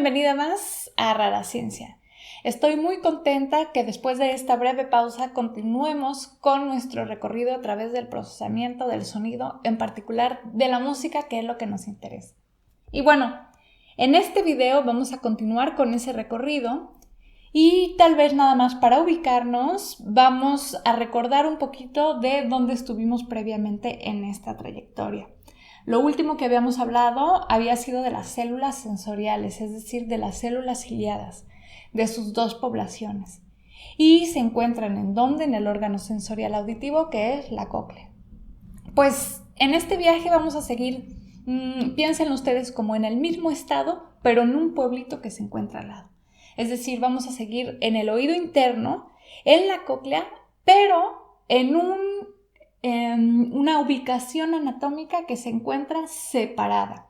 bienvenida más a Rara Ciencia. Estoy muy contenta que después de esta breve pausa continuemos con nuestro recorrido a través del procesamiento del sonido, en particular de la música, que es lo que nos interesa. Y bueno, en este video vamos a continuar con ese recorrido y tal vez nada más para ubicarnos, vamos a recordar un poquito de dónde estuvimos previamente en esta trayectoria. Lo último que habíamos hablado había sido de las células sensoriales, es decir, de las células ciliadas, de sus dos poblaciones. Y se encuentran ¿en dónde? En el órgano sensorial auditivo, que es la cóclea. Pues en este viaje vamos a seguir, piensen ustedes como en el mismo estado, pero en un pueblito que se encuentra al lado. Es decir, vamos a seguir en el oído interno, en la cóclea, pero en una ubicación anatómica que se encuentra separada.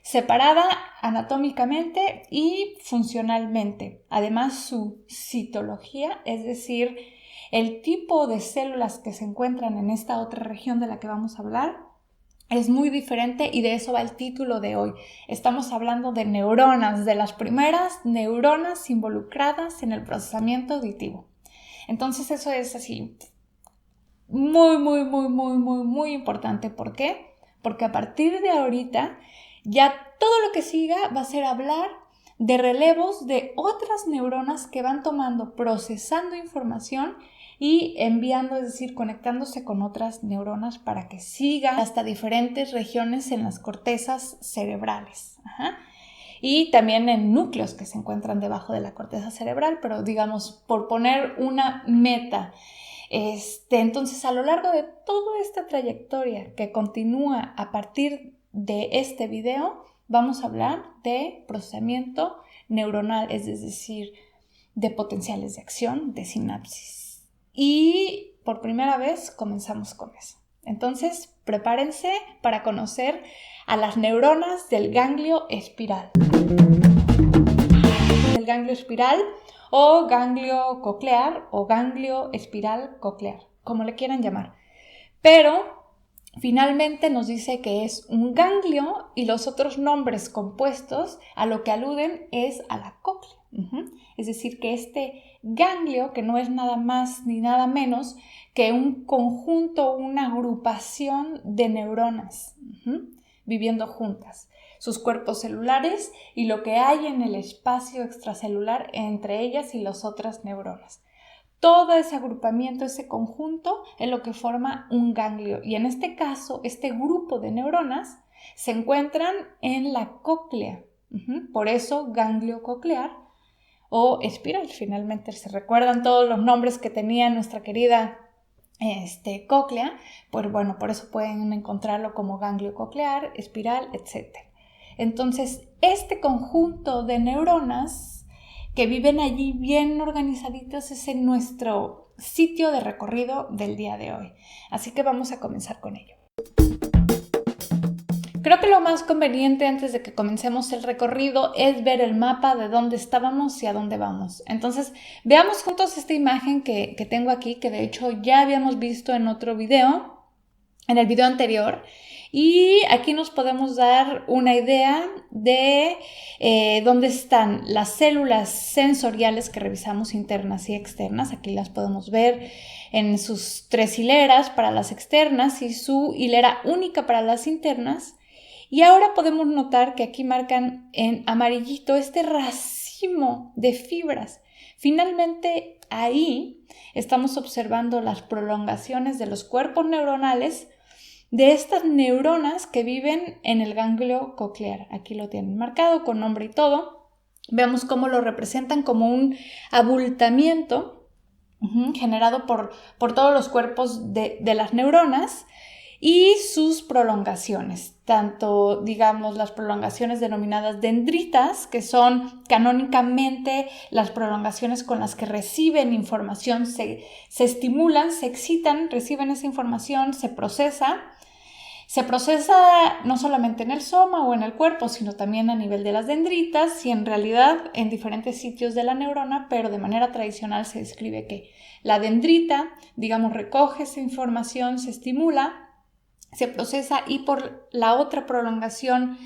Separada anatómicamente y funcionalmente. Además, su citología, es decir, el tipo de células que se encuentran en esta otra región de la que vamos a hablar, es muy diferente y de eso va el título de hoy. Estamos hablando de neuronas, de las primeras neuronas involucradas en el procesamiento auditivo. Entonces eso es así muy importante. ¿Por qué? Porque a partir de ahorita ya todo lo que siga va a ser hablar de relevos de otras neuronas que van tomando, procesando información y enviando, es decir, conectándose con otras neuronas para que siga hasta diferentes regiones en las cortezas cerebrales. Y también en núcleos que se encuentran debajo de la corteza cerebral, pero digamos, por poner una meta. Entonces, a lo largo de toda esta trayectoria que continúa a partir de este video, vamos a hablar de procesamiento neuronal, es decir, de potenciales de acción, de sinapsis. Y por primera vez comenzamos con eso. Entonces, prepárense para conocer a las neuronas del ganglio espiral. El ganglio espiral o ganglio coclear o ganglio espiral coclear, como le quieran llamar. Pero finalmente nos dice que es un ganglio y los otros nombres compuestos a lo que aluden es a la cóclea. Es decir, que este ganglio, que no es nada más ni nada menos que un conjunto, una agrupación de neuronas viviendo juntas, sus cuerpos celulares y lo que hay en el espacio extracelular entre ellas y las otras neuronas. Todo ese agrupamiento, ese conjunto es lo que forma un ganglio. Y en este caso, este grupo de neuronas se encuentran en la cóclea. Por eso, ganglio coclear o espiral. Finalmente, se recuerdan todos los nombres que tenía nuestra querida cóclea. Pues bueno, por eso pueden encontrarlo como ganglio coclear, espiral, etc. Entonces, este conjunto de neuronas que viven allí bien organizaditos es en nuestro sitio de recorrido del día de hoy. Así que vamos a comenzar con ello. Creo que lo más conveniente antes de que comencemos el recorrido es ver el mapa de dónde estábamos y a dónde vamos. Entonces, veamos juntos esta imagen que tengo aquí, que de hecho ya habíamos visto en otro video, en el video anterior. Y aquí nos podemos dar una idea de dónde están las células sensoriales que revisamos internas y externas. Aquí las podemos ver en sus 3 hileras para las externas y su hilera única para las internas. Y ahora podemos notar que aquí marcan en amarillito este racimo de fibras. Finalmente ahí estamos observando las prolongaciones de los cuerpos neuronales de estas neuronas que viven en el ganglio coclear. Aquí lo tienen marcado con nombre y todo. Vemos cómo lo representan como un abultamiento generado por todos los cuerpos de las neuronas y sus prolongaciones, tanto digamos las prolongaciones denominadas dendritas, que son canónicamente las prolongaciones con las que reciben información, se estimulan, se excitan, reciben esa información, se procesa no solamente en el soma o en el cuerpo, sino también a nivel de las dendritas y en realidad en diferentes sitios de la neurona, pero de manera tradicional se describe que la dendrita, digamos, recoge esa información, se estimula, se procesa y por la otra prolongación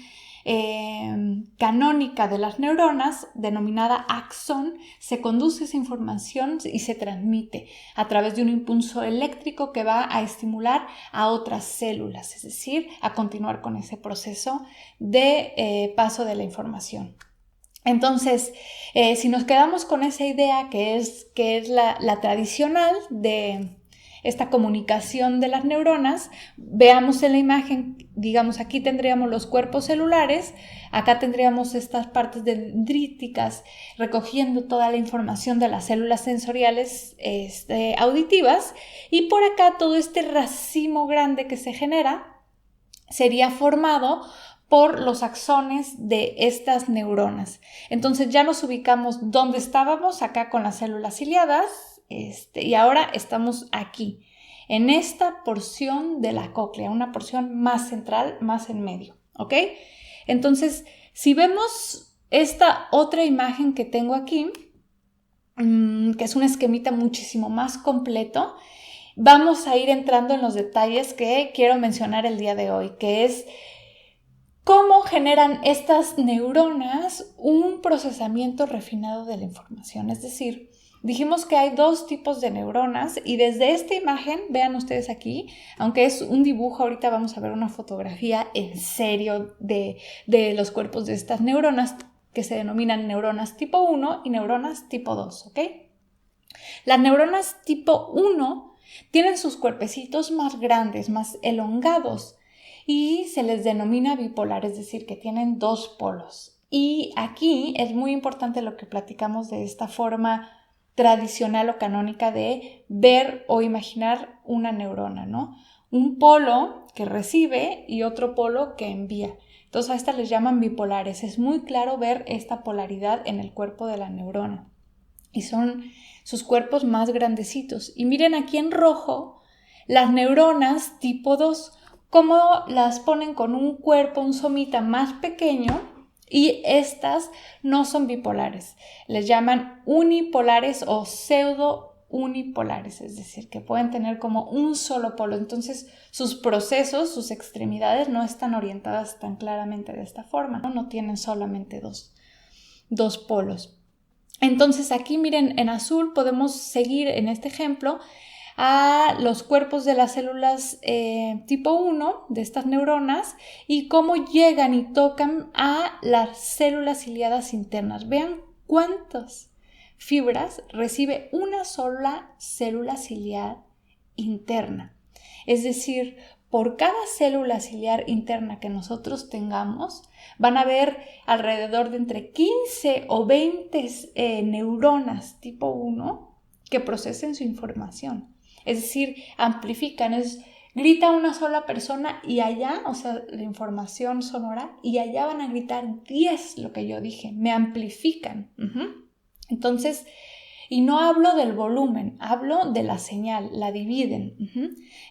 canónica de las neuronas, denominada axón, se conduce esa información y se transmite a través de un impulso eléctrico que va a estimular a otras células, es decir, a continuar con ese proceso de paso de la información. Entonces, si nos quedamos con esa idea que es la tradicional de esta comunicación de las neuronas, veamos en la imagen, digamos, aquí tendríamos los cuerpos celulares, acá tendríamos estas partes dendríticas recogiendo toda la información de las células sensoriales auditivas, y por acá todo este racimo grande que se genera sería formado por los axones de estas neuronas. Entonces ya nos ubicamos donde estábamos, acá con las células ciliadas, y ahora estamos aquí, en esta porción de la cóclea, una porción más central, más en medio, ¿ok? Entonces, si vemos esta otra imagen que tengo aquí, que es un esquemita muchísimo más completo, vamos a ir entrando en los detalles que quiero mencionar el día de hoy, que es cómo generan estas neuronas un procesamiento refinado de la información. Es decir, dijimos que hay dos tipos de neuronas y desde esta imagen, vean ustedes aquí, aunque es un dibujo, ahorita vamos a ver una fotografía en serio de los cuerpos de estas neuronas que se denominan neuronas tipo 1 y neuronas tipo 2, ¿ok? Las neuronas tipo 1 tienen sus cuerpecitos más grandes, más elongados, y se les denomina bipolar, es decir, que tienen dos polos. Y aquí es muy importante lo que platicamos de esta forma tradicional o canónica de ver o imaginar una neurona, ¿no? Un polo que recibe y otro polo que envía. Entonces a estas les llaman bipolares. Es muy claro ver esta polaridad en el cuerpo de la neurona. Y son sus cuerpos más grandecitos. Y miren aquí en rojo las neuronas tipo 2, cómo las ponen con un cuerpo, un somita más pequeño, y estas no son bipolares. Les llaman unipolares o pseudo unipolares, es decir, que pueden tener como un solo polo. Entonces sus procesos, sus extremidades no están orientadas tan claramente de esta forma, no tienen solamente dos polos. Entonces aquí miren en azul podemos seguir en este ejemplo a los cuerpos de las células tipo 1 de estas neuronas y cómo llegan y tocan a las células ciliadas internas. Vean cuántas fibras recibe una sola célula ciliar interna. Es decir, por cada célula ciliar interna que nosotros tengamos, van a haber alrededor de entre 15 o 20 neuronas tipo 1 que procesen su información. Es decir, amplifican, grita una sola persona y allá, o sea, la información sonora, y allá van a gritar 10, lo que yo dije, me amplifican. Entonces, y no hablo del volumen, hablo de la señal, la dividen.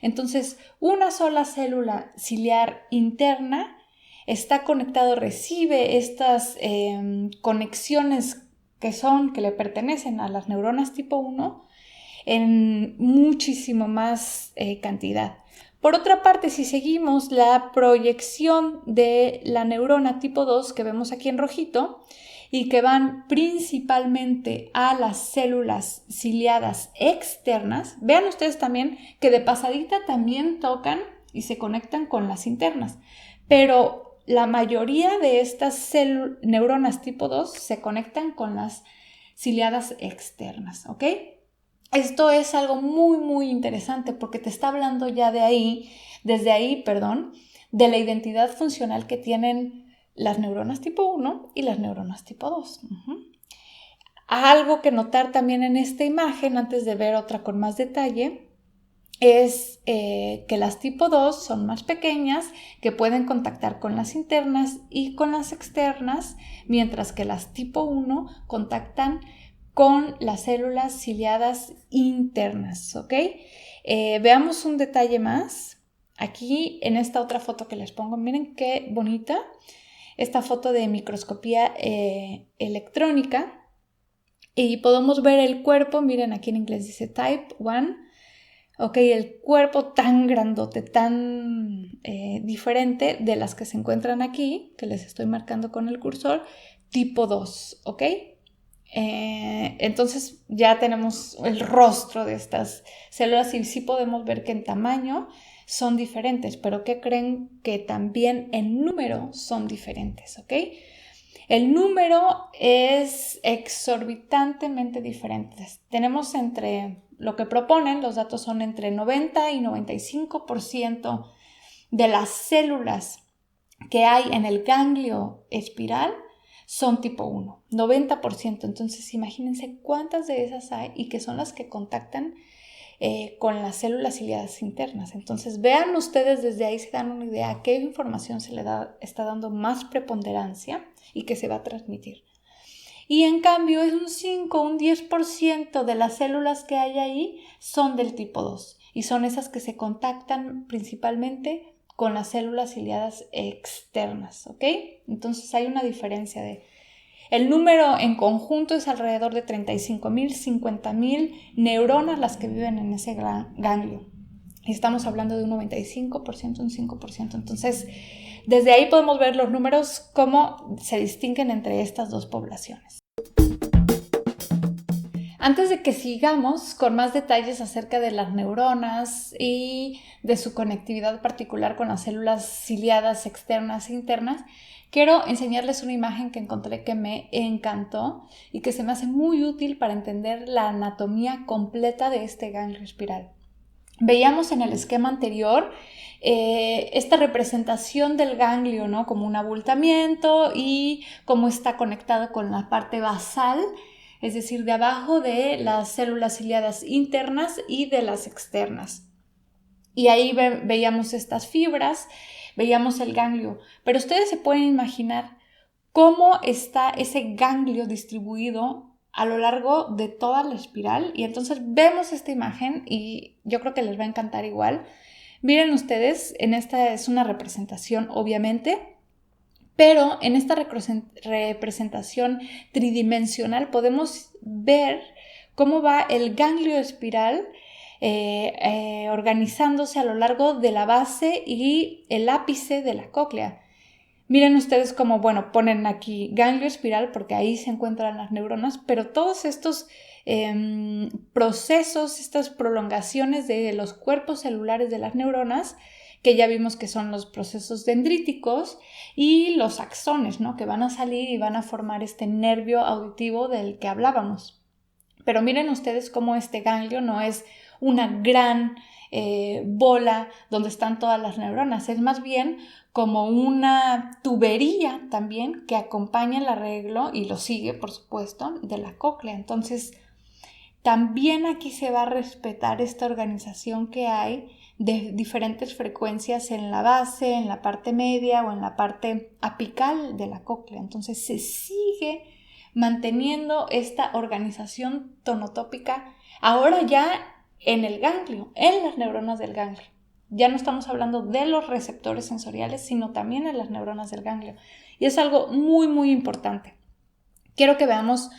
Entonces, una sola célula ciliar interna está conectado, recibe estas conexiones que le pertenecen a las neuronas tipo 1 en muchísimo más cantidad. Por otra parte, si seguimos la proyección de la neurona tipo 2 que vemos aquí en rojito y que van principalmente a las células ciliadas externas, vean ustedes también que de pasadita también tocan y se conectan con las internas, pero la mayoría de estas neuronas tipo 2 se conectan con las ciliadas externas, ¿ok? Esto es algo muy, muy interesante porque te está hablando ya desde ahí, de la identidad funcional que tienen las neuronas tipo 1 y las neuronas tipo 2. Algo que notar también en esta imagen, antes de ver otra con más detalle, es que las tipo 2 son más pequeñas, que pueden contactar con las internas y con las externas, mientras que las tipo 1 contactan con las células ciliadas internas, ¿ok? Veamos un detalle más. Aquí en esta otra foto que les pongo, miren qué bonita. Esta foto de microscopía electrónica. Y podemos ver el cuerpo, miren aquí en inglés dice Type 1, Ok, el cuerpo tan grandote, tan diferente de las que se encuentran aquí, que les estoy marcando con el cursor, tipo 2, ¿ok? Entonces ya tenemos el rostro de estas células y sí podemos ver que en tamaño son diferentes, pero ¿qué creen? Que también en número son diferentes, ¿ok? El número es exorbitantemente diferente. Tenemos entre lo que proponen, los datos son entre 90 y 95% de las células que hay en el ganglio espiral son tipo 1, 90%. Entonces imagínense cuántas de esas hay y que son las que contactan con las células ciliadas internas. Entonces vean ustedes, desde ahí se dan una idea a qué información se le está dando más preponderancia y que se va a transmitir. Y en cambio es un 5, un 10% de las células que hay ahí son del tipo 2 y son esas que se contactan principalmente con las células ciliadas externas, ¿ok? Entonces hay una diferencia de... El número en conjunto es alrededor de 35,000, 50,000 neuronas las que viven en ese ganglio. Estamos hablando de un 95%, un 5%. Entonces, desde ahí podemos ver los números, cómo se distinguen entre estas dos poblaciones. Antes de que sigamos con más detalles acerca de las neuronas y de su conectividad particular con las células ciliadas externas e internas, quiero enseñarles una imagen que encontré que me encantó y que se me hace muy útil para entender la anatomía completa de este ganglio espiral. Veíamos en el esquema anterior esta representación del ganglio, ¿no? Como un abultamiento y cómo está conectado con la parte basal, es decir, de abajo de las células ciliadas internas y de las externas. Y ahí veíamos estas fibras, veíamos el ganglio, pero ustedes se pueden imaginar cómo está ese ganglio distribuido a lo largo de toda la espiral. Y entonces vemos esta imagen y yo creo que les va a encantar igual. Miren ustedes, en esta es una representación obviamente, pero en esta representación tridimensional podemos ver cómo va el ganglio espiral organizándose a lo largo de la base y el ápice de la cóclea. Miren ustedes cómo, bueno, ponen aquí ganglio espiral porque ahí se encuentran las neuronas, pero todos estos procesos, estas prolongaciones de los cuerpos celulares de las neuronas, que ya vimos que son los procesos dendríticos y los axones, ¿no? Que van a salir y van a formar este nervio auditivo del que hablábamos. Pero miren ustedes cómo este ganglio no es una gran bola donde están todas las neuronas, es más bien como una tubería también que acompaña el arreglo y lo sigue, por supuesto, de la cóclea. Entonces, también aquí se va a respetar esta organización que hay de diferentes frecuencias en la base, en la parte media o en la parte apical de la cóclea. Entonces, se sigue manteniendo esta organización tonotópica ahora ya en el ganglio, en las neuronas del ganglio. Ya no estamos hablando de los receptores sensoriales, sino también en las neuronas del ganglio. Y es algo muy, muy importante. Quiero que veamos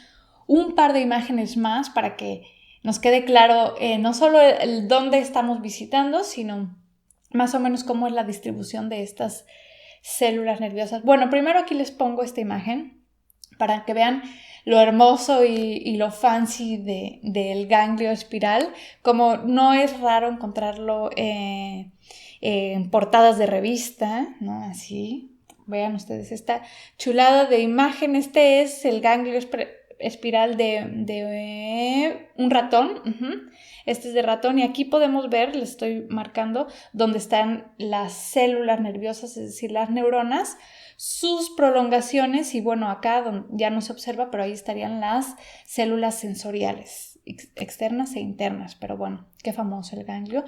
un par de imágenes más para que nos quede claro no solo el dónde estamos visitando, sino más o menos cómo es la distribución de estas células nerviosas. Bueno, primero aquí les pongo esta imagen para que vean lo hermoso y lo fancy del ganglio espiral. Como no es raro encontrarlo en portadas de revista, ¿no? Así, vean ustedes esta chulada de imagen. Este es el ganglio espiral de un ratón. Este es de ratón y aquí podemos ver, les estoy marcando, dónde están las células nerviosas, es decir, las neuronas, sus prolongaciones y bueno, acá ya no se observa, pero ahí estarían las células sensoriales externas e internas, pero bueno, qué famoso el ganglio.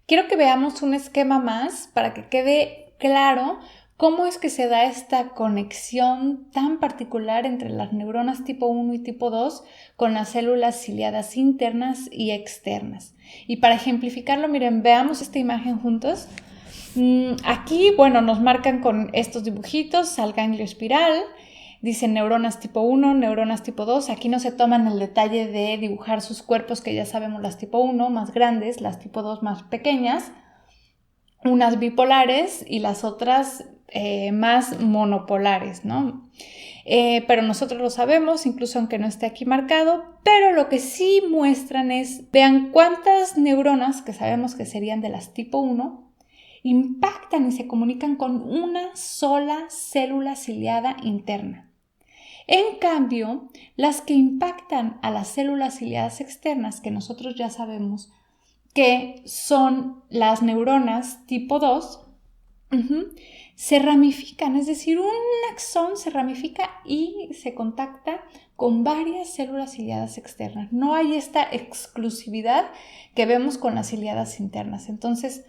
Quiero que veamos un esquema más para que quede claro cómo es que se da esta conexión tan particular entre las neuronas tipo 1 y tipo 2 con las células ciliadas internas y externas. Y para ejemplificarlo, miren, veamos esta imagen juntos. Aquí, bueno, nos marcan con estos dibujitos al ganglio espiral. dicen neuronas tipo 1, neuronas tipo 2. Aquí no se toman el detalle de dibujar sus cuerpos, que ya sabemos las tipo 1 más grandes, las tipo 2 más pequeñas, unas bipolares y las otras más monopolares, ¿no? Pero nosotros lo sabemos, incluso aunque no esté aquí marcado, pero lo que sí muestran es, vean cuántas neuronas, que sabemos que serían de las tipo 1, impactan y se comunican con una sola célula ciliada interna. En cambio, las que impactan a las células ciliadas externas, que nosotros ya sabemos que son las neuronas tipo 2, se ramifican, es decir, un axón se ramifica y se contacta con varias células ciliadas externas. No hay esta exclusividad que vemos con las ciliadas internas. Entonces,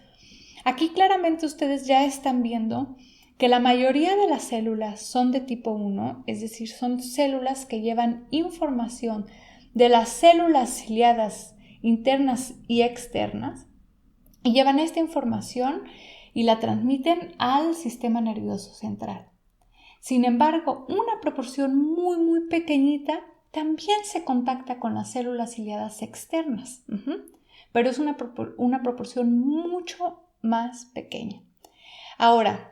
aquí claramente ustedes ya están viendo que la mayoría de las células son de tipo 1, es decir, son células que llevan información de las células ciliadas internas y externas y llevan esta información y la transmiten al sistema nervioso central. Sin embargo, una proporción muy pequeñita también se contacta con las células ciliadas externas, pero es una proporción mucho más pequeña. Ahora,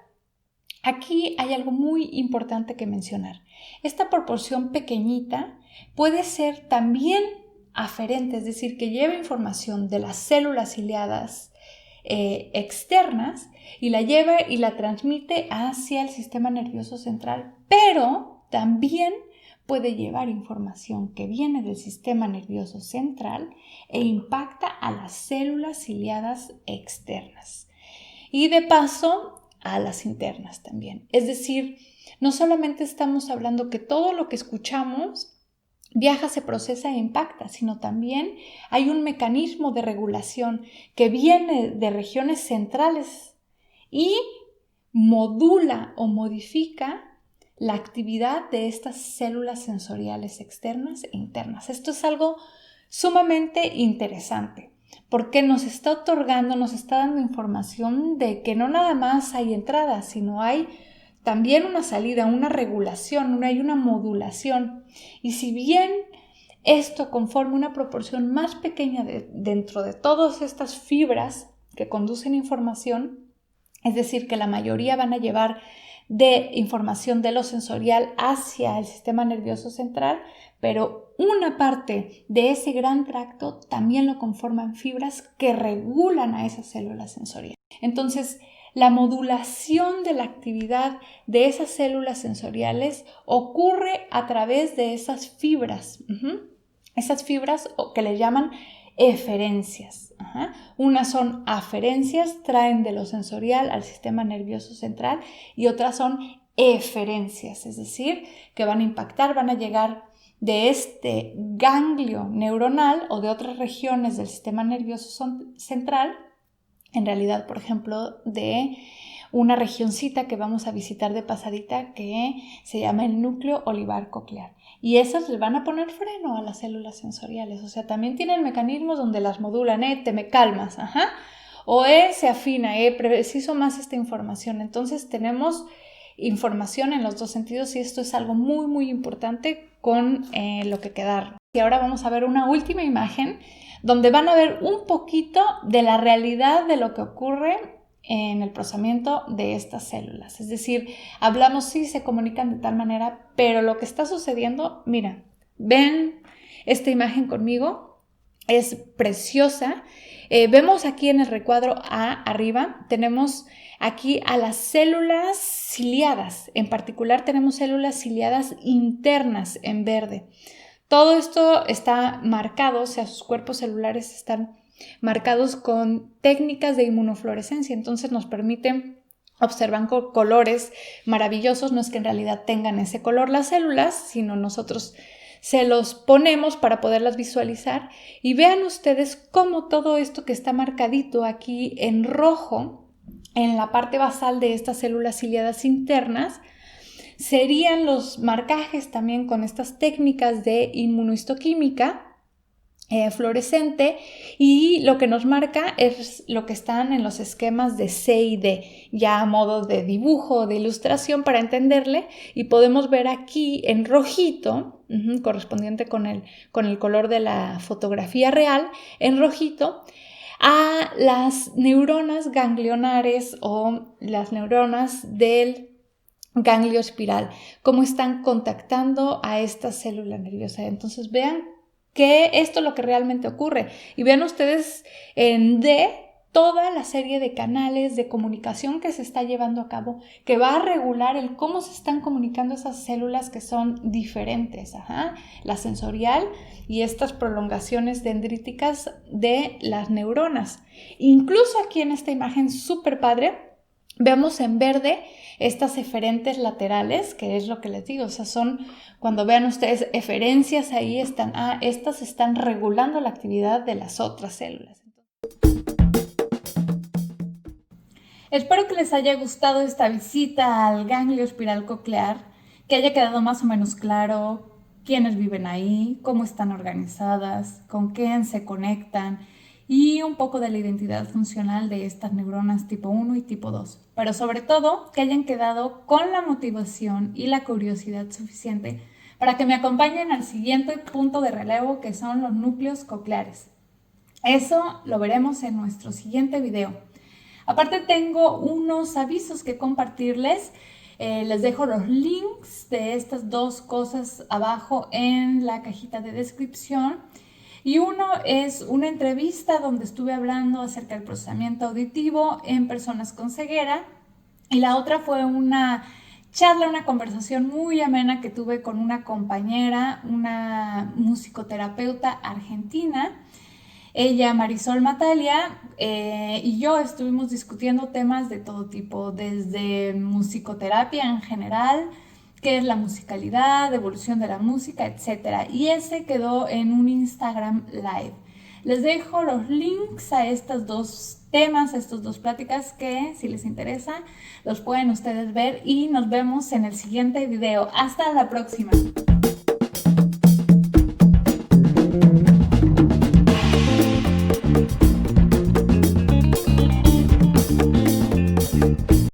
aquí hay algo muy importante que mencionar. Esta proporción pequeñita puede ser también aferente, es decir, que lleva información de las células ciliadas externas y la lleva y la transmite hacia el sistema nervioso central, pero también puede llevar información que viene del sistema nervioso central e impacta a las células ciliadas externas y de paso a las internas también. Es decir, no solamente estamos hablando que todo lo que escuchamos viaja, se procesa e impacta, sino también hay un mecanismo de regulación que viene de regiones centrales y modula o modifica la actividad de estas células sensoriales externas e internas. Esto es algo sumamente interesante porque nos está otorgando, nos está dando información de que no nada más hay entrada, sino hay también una salida, una regulación, hay una modulación. Y si bien esto conforma una proporción más pequeña dentro de todas estas fibras que conducen información, es decir, que la mayoría van a llevar de información de lo sensorial hacia el sistema nervioso central, pero una parte de ese gran tracto también lo conforman fibras que regulan a esas células sensoriales. Entonces, la modulación de la actividad de esas células sensoriales ocurre a través de esas fibras. Esas fibras que le llaman eferencias. Unas son aferencias, traen de lo sensorial al sistema nervioso central, y otras son eferencias, es decir, que van a impactar, van a llegar de este ganglio neuronal o de otras regiones del sistema nervioso central, en realidad, por ejemplo, de una regioncita que vamos a visitar de pasadita que se llama el núcleo olivar coclear. Y esas le van a poner freno a las células sensoriales. O sea, también tienen mecanismos donde las modulan, te me calmas, o se afina, preciso más esta información. Entonces tenemos información en los dos sentidos y esto es algo muy importante con lo que quedarnos. Y ahora vamos a ver una última imagen donde van a ver un poquito de la realidad de lo que ocurre en el procesamiento de estas células. Es decir, hablamos sí, se comunican de tal manera, pero lo que está sucediendo, mira, ven esta imagen conmigo, es preciosa. Vemos aquí en el recuadro A arriba, tenemos aquí a las células ciliadas. En particular tenemos células ciliadas internas en verde. Todo esto está marcado, o sea, sus cuerpos celulares están marcados con técnicas de inmunofluorescencia, entonces nos permiten observar con colores maravillosos. No es que en realidad tengan ese color las células, sino nosotros se los ponemos para poderlas visualizar. Y vean ustedes cómo todo esto que está marcadito aquí en rojo, en la parte basal de estas células ciliadas internas, serían los marcajes también con estas técnicas de inmunohistoquímica fluorescente, y lo que nos marca es lo que están en los esquemas de C y D, ya a modo de dibujo o de ilustración para entenderle, y podemos ver aquí en rojito, correspondiente con el color de la fotografía real, en rojito, a las neuronas ganglionares o las neuronas del ganglio espiral, cómo están contactando a esta célula nerviosa. Entonces vean que esto es lo que realmente ocurre. Y vean ustedes en D toda la serie de canales de comunicación que se está llevando a cabo, que va a regular el cómo se están comunicando esas células que son diferentes. La sensorial y estas prolongaciones dendríticas de las neuronas. Incluso aquí en esta imagen súper padre, vemos en verde estas eferentes laterales, que es lo que les digo, o sea, son, cuando vean ustedes eferencias ahí, estas están regulando la actividad de las otras células. Espero que les haya gustado esta visita al ganglio espiral coclear, que haya quedado más o menos claro quiénes viven ahí, cómo están organizadas, con quién se conectan, y un poco de la identidad funcional de estas neuronas tipo 1 y tipo 2. Pero sobre todo, que hayan quedado con la motivación y la curiosidad suficiente para que me acompañen al siguiente punto de relevo, que son los núcleos cocleares. Eso lo veremos en nuestro siguiente video. Aparte, tengo unos avisos que compartirles. Les dejo los links de estas dos cosas abajo en la cajita de descripción. Y uno es una entrevista donde estuve hablando acerca del procesamiento auditivo en personas con ceguera, y la otra fue una charla, una conversación muy amena que tuve con una compañera, una musicoterapeuta argentina. Ella, Marisol Matalia, y yo estuvimos discutiendo temas de todo tipo, desde musicoterapia en general, qué es la musicalidad, evolución de la música, etc. Y ese quedó en un Instagram Live. Les dejo los links a estos dos temas, a estas dos pláticas, que si les interesa los pueden ustedes ver, y nos vemos en el siguiente video. Hasta la próxima.